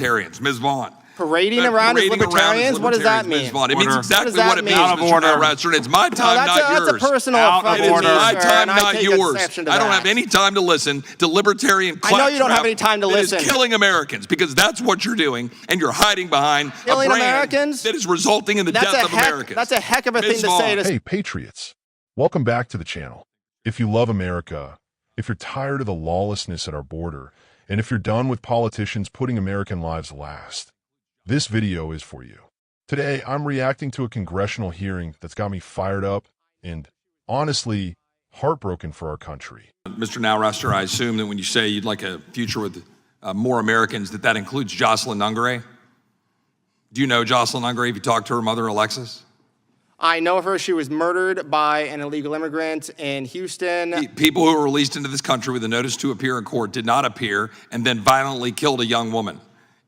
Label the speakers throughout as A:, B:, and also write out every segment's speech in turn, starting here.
A: libertarians. Ms. Vaughn.
B: Parading around as libertarians? What does that mean?
A: It means exactly what it means, Mr. Nowraster. It's my time, not yours.
B: That's a personal affront.
A: It is my time, not yours. I don't have any time to listen to libertarian claptrap.
B: I know you don't have any time to listen.
A: That is killing Americans, because that's what you're doing, and you're hiding behind a brand that is resulting in the death of Americans.
B: That's a heck of a thing to say to...
C: Hey, Patriots. Welcome back to the channel. If you love America, if you're tired of the lawlessness at our border, and if you're done with politicians putting American lives last, this video is for you. Today, I'm reacting to a congressional hearing that's got me fired up and, honestly, heartbroken for our country.
A: Mr. Nowraster, I assume that when you say you'd like a future with more Americans, that includes Joselyn Nungaray? Do you know Joselyn Nungaray? Have you talked to her mother, Alexis?
B: I know her. She was murdered by an illegal immigrant in Houston.
A: People who were released into this country with a notice to appear in court did not appear and then violently killed a young woman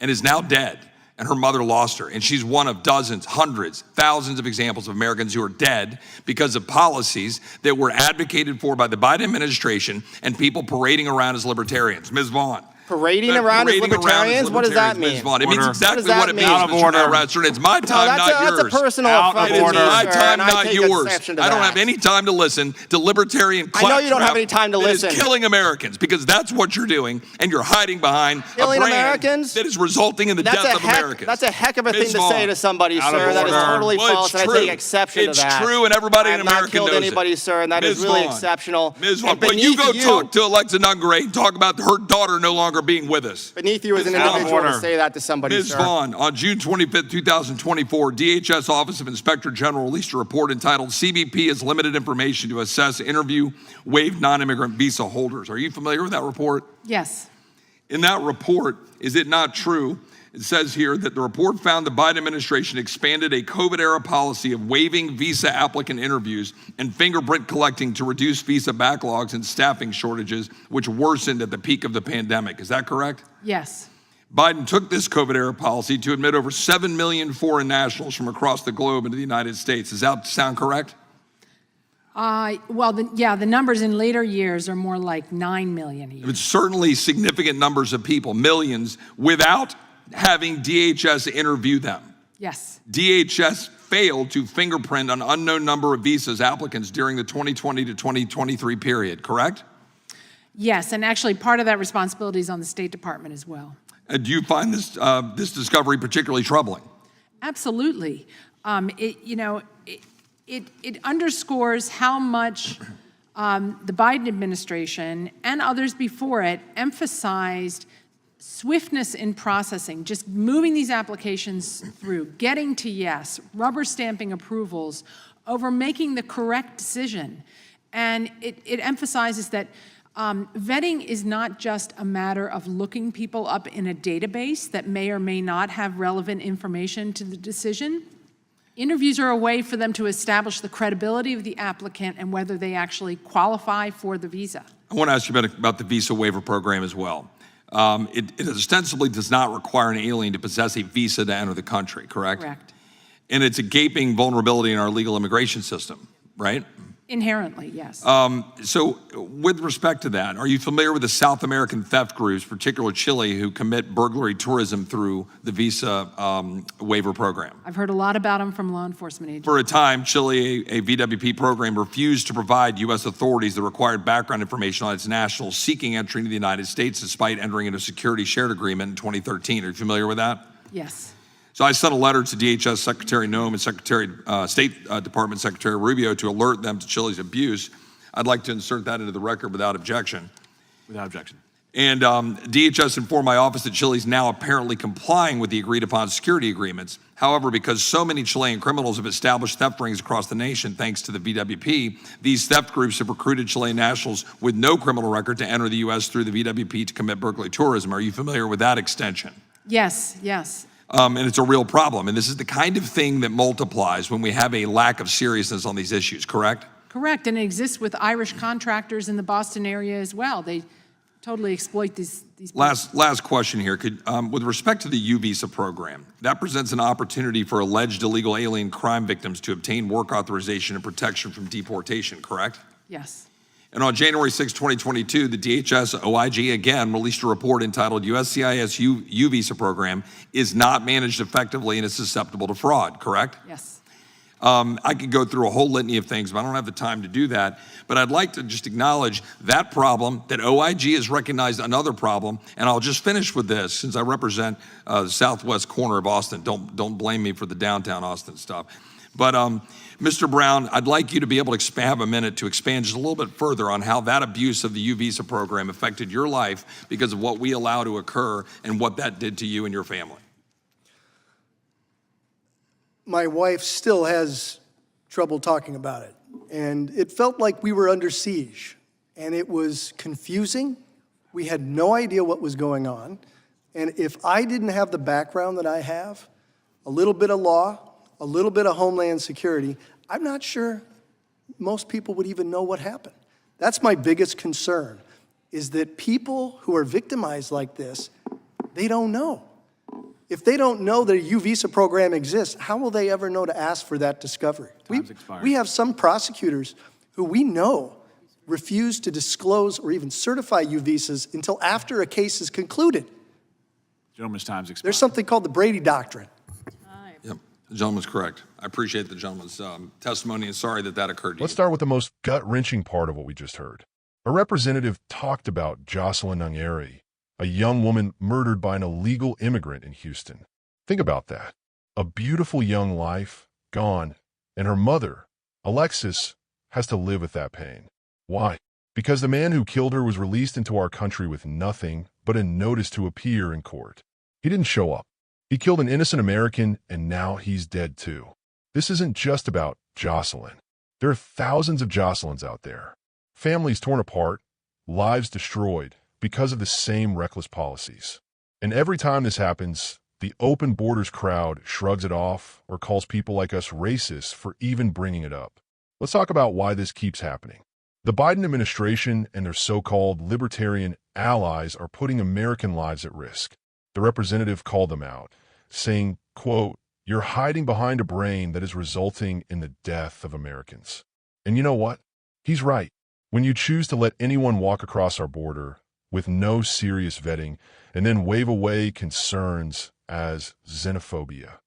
A: and is now dead. And her mother lost her. And she's one of dozens, hundreds, thousands of examples of Americans who are dead because of policies that were advocated for by the Biden administration and people parading around as libertarians. Ms. Vaughn.
B: Parading around as libertarians? What does that mean?
A: It means exactly what it means, Mr. Nowraster. It's my time, not yours.
B: That's a personal affront.
A: It is my time, not yours. I don't have any time to listen to libertarian claptrap.
B: I know you don't have any time to listen.
A: That is killing Americans, because that's what you're doing, and you're hiding behind a brand that is resulting in the death of Americans.
B: That's a heck of a thing to say to somebody, sir. That is totally false, and I take exception to that.
A: It's true, and everybody in America knows it.
B: I have not killed anybody, sir, and that is really exceptional.
A: Ms. Vaughn, when you go talk to Alexa Nungaray and talk about her daughter no longer being with us.
B: Beneath you as an individual to say that to somebody,
A: Ms.
B: sir.
A: Vaughn, on June 25th, 2024, DHS Office of Inspector General released a report entitled CBP has limited information to assess, interview, waive non-immigrant visa holders. Are you familiar with that report?
D: Yes.
A: In that report, is it not true? It says here that the report found the Biden administration expanded a COVID-era policy of waiving visa applicant interviews and fingerprint collecting to reduce visa backlogs and staffing shortages, which worsened at the peak of the pandemic. Is that correct?
D: Yes.
A: Biden took this COVID-era policy to admit over 7 million foreign nationals from across the globe into the United States. Does that sound correct?
D: The numbers in later years are more like 9 million a year.
A: It's certainly significant numbers of people, millions, without having DHS interview them.
D: Yes.
A: DHS failed to fingerprint an unknown number of visas applicants during the 2020 to 2023 period, correct?
D: Yes, and actually part of that responsibility is on the State Department as well.
A: Do you find this discovery particularly troubling?
D: Absolutely. It underscores how much the Biden administration and others before it emphasized swiftness in processing, just moving these applications through, getting to yes, rubber stamping approvals over making the correct decision. And it emphasizes that vetting is not just a matter of looking people up in a database that may or may not have relevant information to the decision. Interviews are a way for them to establish the credibility of the applicant and whether they actually qualify for the visa.
A: I want to ask you about the visa waiver program as well. It ostensibly does not require an alien to possess a visa to enter the country, correct?
D: Correct.
A: And it's a gaping vulnerability in our legal immigration system, right?
D: Inherently, yes.
A: So with respect to that, are you familiar with the South American theft groups, particularly Chile, who commit burglary tourism through the visa waiver program?
D: I've heard a lot about them from law enforcement agencies.
A: For a time, Chile, a VWP program, refused to provide U.S. authorities the required background information on its nationals seeking entry into the United States despite entering into a security shared agreement in 2013. Are you familiar with that?
D: Yes.
A: So I sent a letter to DHS Secretary Noem and State Department Secretary Rubio to alert them to Chile's abuse. I'd like to insert that into the record without objection.
E: Without objection.
A: And DHS informed my office that Chile is now apparently complying with the agreed upon security agreements. However, because so many Chilean criminals have established theft rings across the nation thanks to the VWP, these theft groups have recruited Chilean nationals with no criminal record to enter the U.S. through the VWP to commit burglary tourism. Are you familiar with that extension?
D: Yes, yes.
A: And it's a real problem. And this is the kind of thing that multiplies when we have a lack of seriousness on these issues, correct?
D: Correct, and it exists with Irish contractors in the Boston area as well. They totally exploit these
A: Last question here. With respect to the U visa program, that presents an opportunity for alleged illegal alien crime victims to obtain work authorization and protection from deportation, correct?
D: Yes.
A: And on January 6, 2022, the DHS OIG again released a report entitled USCIS U visa program is not managed effectively and is susceptible to fraud, correct?
D: Yes.
A: I could go through a whole litany of things, but I don't have the time to do that. But I'd like to just acknowledge that problem, that OIG has recognized another problem, and I'll just finish with this, since I represent the southwest corner of Austin. Don't blame me for the downtown Austin stuff. But Mr. Brown, I'd like you to be able to have a minute to expand just a little bit further on how that abuse of the U visa program affected your life because of what we allow to occur and what that did to you and your family.
E: My wife still has trouble talking about it. And it felt like we were under siege. And it was confusing. We had no idea what was going on. And if I didn't have the background that I have, a little bit of law, a little bit of Homeland Security, I'm not sure most people would even know what happened. That's my biggest concern, is that people who are victimized like this, they don't know. If they don't know that a U visa program exists, how will they ever know to ask for that discovery? We have some prosecutors who we know refuse to disclose or even certify U visas until after a case is concluded.
F: Gentleman's time's expired.
E: There's something called the Brady Doctrine.
A: Yep, the gentleman's correct. I appreciate the gentleman's testimony and sorry that occurred to you.
C: Let's start with the most gut-wrenching part of what we just heard. A representative talked about Joselyn Nungaray, a young woman murdered by an illegal immigrant in Houston. Think about that. A beautiful young life gone, and her mother, Alexis, has to live with that pain. Why? Because the man who killed her was released into our country with nothing but a notice to appear in court. He didn't show up. He killed an innocent American, and now he's dead too. This isn't just about Joselyn. There are thousands of Joselyns out there. Families torn apart, lives destroyed, because of the same reckless policies. And every time this happens, the open borders crowd shrugs it off or calls people like us racist for even bringing it up. Let's talk about why this keeps happening. The Biden administration and their so-called libertarian allies are putting American lives at risk. The representative called them out, saying, quote, "You're hiding behind a brain that is resulting in the death of Americans." And you know what? He's right. When you choose to let anyone walk across our border with no serious vetting, and then wave away concerns as xenophobia,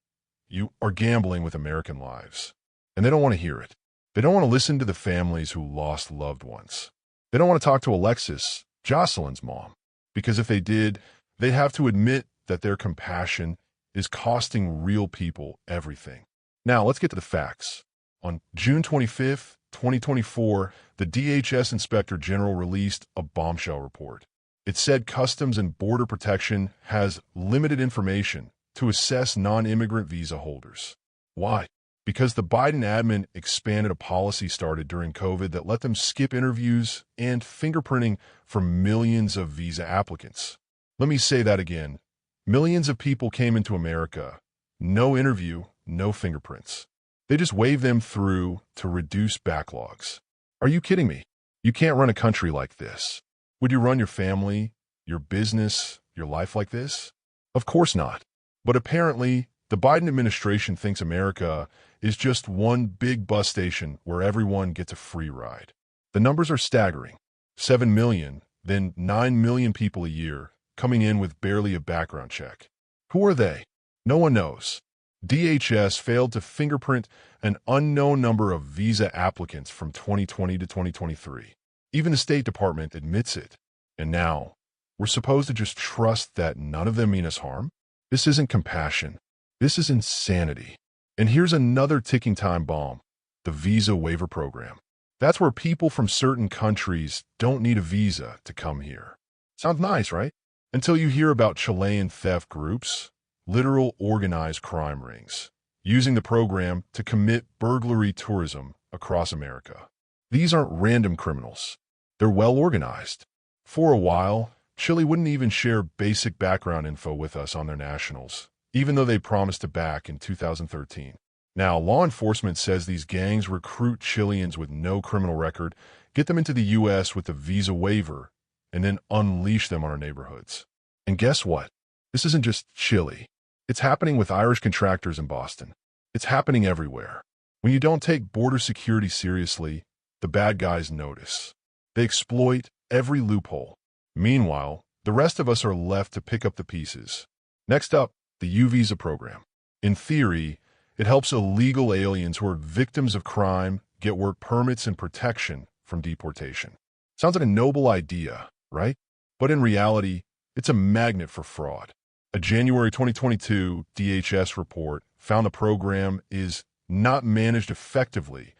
C: you are gambling with American lives. And they don't want to hear it. They don't want to listen to the families who lost loved ones. They don't want to talk to Alexis, Joselyn's mom, because if they did, they'd have to admit that their compassion is costing real people everything. Now, let's get to the facts. On June 25th, 2024, the DHS Inspector General released a bombshell report. It said Customs and Border Protection has limited information to assess non-immigrant visa holders. Why? Because the Biden admin expanded a policy started during COVID that let them skip interviews and fingerprinting for millions of visa applicants. Let me say that again. Millions of people came into America. No interview, no fingerprints. They just waved them through to reduce backlogs. Are you kidding me? You can't run a country like this. Would you run your family, your business, your life like this? Of course not. But apparently, the Biden administration thinks America is just one big bus station where everyone gets a free ride. The numbers are staggering. 7 million, then 9 million people a year coming in with barely a background check. Who are they? No one knows. DHS failed to fingerprint an unknown number of visa applicants from 2020 to 2023. Even the State Department admits it. And now, we're supposed to just trust that none of them mean us harm? This isn't compassion. This is insanity. And here's another ticking time bomb, the visa waiver program. That's where people from certain countries don't need a visa to come here. Sounds nice, right? Until you hear about Chilean theft groups, literal organized crime rings, using the program to commit burglary tourism across America. These aren't random criminals. They're well organized. For a while, Chile wouldn't even share basic background info with us on their nationals, even though they promised to back in 2013. Now, law enforcement says these gangs recruit Chileans with no criminal record, get them into the U.S. with a visa waiver, and then unleash them on our neighborhoods. And guess what? This isn't just Chile. It's happening with Irish contractors in Boston. It's happening everywhere. When you don't take border security seriously, the bad guys notice. They exploit every loophole. Meanwhile, the rest of us are left to pick up the pieces. Next up, the U visa program. In theory, it helps illegal aliens who are victims of crime get work permits and protection from deportation. Sounds like a noble idea, right? But in reality, it's a magnet for fraud. A January 2022 DHS report found the program is not managed effectively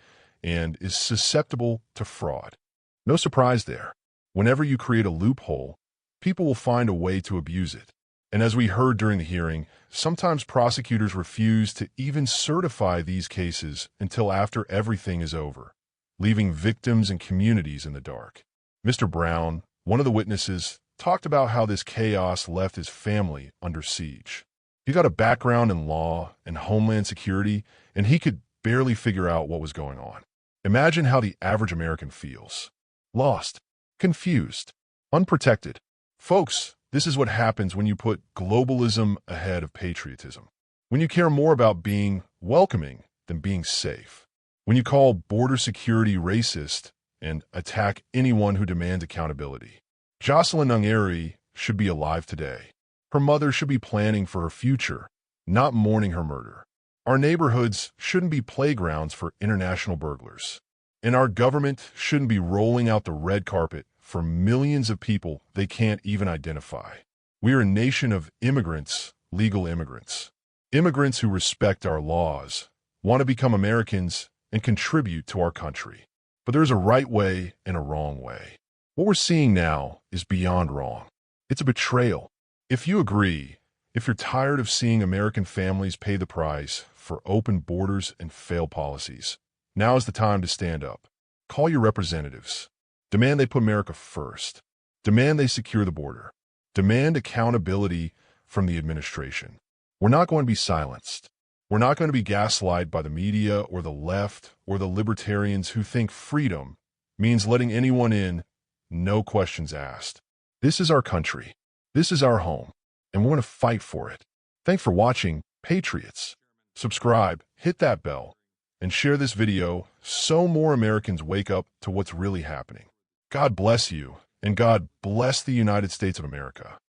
C: and is susceptible to fraud. No surprise there. Whenever you create a loophole, people will find a way to abuse it. And as we heard during the hearing, sometimes prosecutors refuse to even certify these cases until after everything is over, leaving victims and communities in the dark. Mr. Brown, one of the witnesses, talked about how this chaos left his family under siege. He got a background in law and homeland security, and he could barely figure out what was going on. Imagine how the average American feels. Lost, confused, unprotected. Folks, this is what happens when you put globalism ahead of patriotism. When you care more about being welcoming than being safe. When you call border security racist and attack anyone who demands accountability. Joselyn Nungaray should be alive today. Her mother should be planning for her future, not mourning her murder. Our neighborhoods shouldn't be playgrounds for international burglars. And our government shouldn't be rolling out the red carpet for millions of people they can't even identify. We are a nation of immigrants, legal immigrants. Immigrants who respect our laws, want to become Americans, and contribute to our country. But there's a right way and a wrong way. What we're seeing now is beyond wrong. It's a betrayal. If you agree, if you're tired of seeing American families pay the price for open borders and failed policies, now is the time to stand up. Call your representatives. Demand they put America first. Demand they secure the border. Demand accountability from the administration. We're not going to be silenced. We're not going to be gaslighted by the media or the left or the libertarians who think freedom means letting anyone in, no questions asked. This is our country. This is our home, and we're going to fight for it. Thanks for watching, Patriots. Subscribe, hit that bell, and share this video so more Americans wake up to what's really happening. God bless you, and God bless the United States of America.